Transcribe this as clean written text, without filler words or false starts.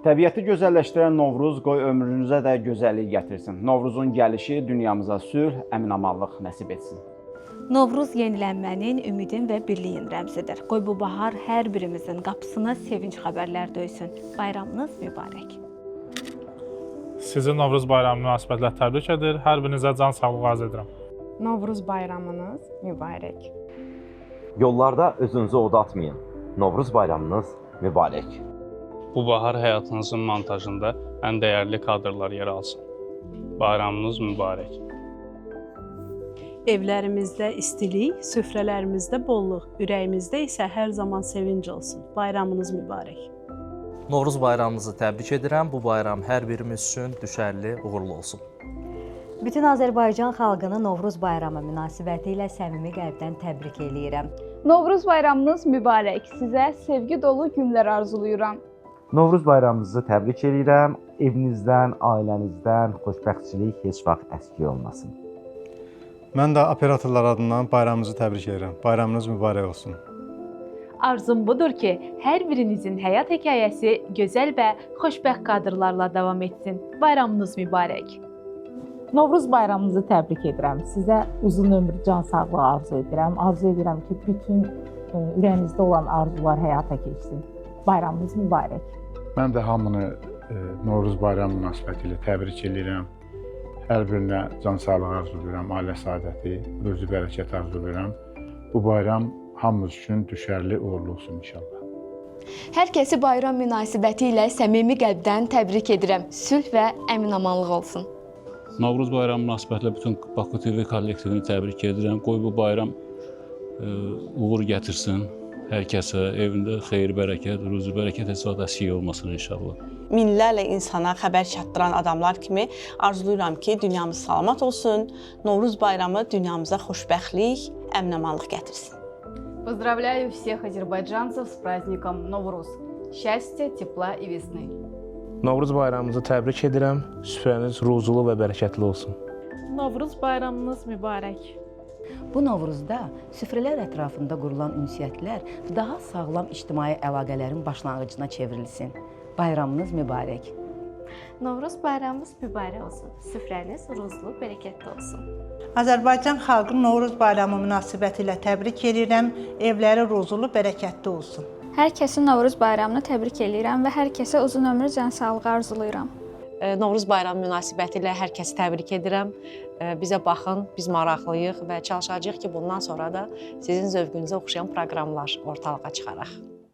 Təbiəti gözəlləşdirən Novruz qoy ömrünüzə də gözəllik gətirsin. Novruzun gəlişi dünyamıza sülh, əmin-amanlıq nəsib etsin. Novruz yenilənmənin, ümidin və birliyin rəmzidir. Qoy bu bahar hər birimizin qapısına sevinç xəbərlər döysün. Bayramınız mübarək. Sizi Novruz bayramı münasibətilə təbrik edir. Hər birinizə can sağlığı arz edirəm. Novruz bayramınız mübarək. Yollarda özünüzü oda atmayın. Novruz bayramınız mübarək. Bu bahar həyatınızın montajında ən dəyərli kadrlar yer alsın. Bayramınız mübarək. Evlərimizdə istilik, süfrələrimizdə bolluq, ürəyimizdə isə hər zaman sevinc olsun. Bayramınız mübarək. Novruz bayramınızı təbrik edirəm. Bu bayram hər birimiz üçün düşərli, uğurlu olsun. Bütün Azərbaycan xalqını Novruz bayramı münasibəti ilə səmimi qəlbdən təbrik eləyirəm. Novruz bayramınız mübarək. Sizə sevgi dolu günlər arzuluyuram. Novruz bayramınızı təbrik edirəm. Evinizdən, ailənizdən xoşbəxtçilik heç vaxt əskik olmasın. Mən də operatorlar adından bayramınızı təbrik edirəm. Bayramınız mübarək olsun. Arzum budur ki, hər birinizin həyat hekayəsi gözəl və xoşbəxt kadrlarla davam etsin. Bayramınız mübarək. Novruz bayramınızı təbrik edirəm. Sizə uzun ömür, can sağlığı arzu edirəm. Arzu edirəm ki, bütün ürəyinizdə olan arzular həyata keçsin. Bayramınız mübarək. Mən də hamını Novruz bayramı münasibəti ilə təbrik edirəm. Hər birinə can sağlığı arzulayıram, ailə saadəti, ruzi bərəkət arzulayıram. Bu bayram hamımız üçün düşərli, uğurlu olsun inşallah. Hər kəsi bayram münasibəti ilə səmimi qəlbdən təbrik edirəm. Sülh və əmin-amanlıq olsun. Novruz bayramı münasibətilə bütün Baku TV kollektivini təbrik edirəm. Qoy bu bayram uğur gətirsin. Hər kəsə evində xeyir, bərəkət, ruzi bərəkət heç vaxt əskik olmasın inşallah. Minlərlə insana xəbər çatdıran adamlar kimi arzulayıram ki, dünyamız salamat olsun. Novruz bayramı dünyamıza xoşbəxtlik, əmin-amanlıq gətirsin. Поздравляю всех азербайджанцев с праздником Новруз. Счастья, тепла и весны. Novruz bayramınızı təbrik edirəm. Süfrəniz ruzulu və bərəkətli olsun. Novruz bayramınız mübarək. Bu Novruzda süfrələr ətrafında qurulan ünsiyyətlər daha sağlam ictimai əlaqələrin başlanğıcına çevrilsin. Bayramınız mübarək. Novruz bayramımız mübarək olsun. Süfrəniz ruzlu, bərəkətli olsun. Azərbaycan xalqı Novruz bayramı münasibəti ilə təbrik edirəm. Evləri ruzulu, bərəkətli olsun. Hər kəsin Novruz bayramını təbrik edirəm və hər kəsə uzun ömür, can sağlığı arzulayıram. Novruz bayramı münasibəti ilə hər kəsi təbrik edirəm. Bizə baxın, biz maraqlıyıq və çalışacağıq ki, bundan sonra da sizin zövqünüzə oxşayan proqramlar ortalığa çıxaraq.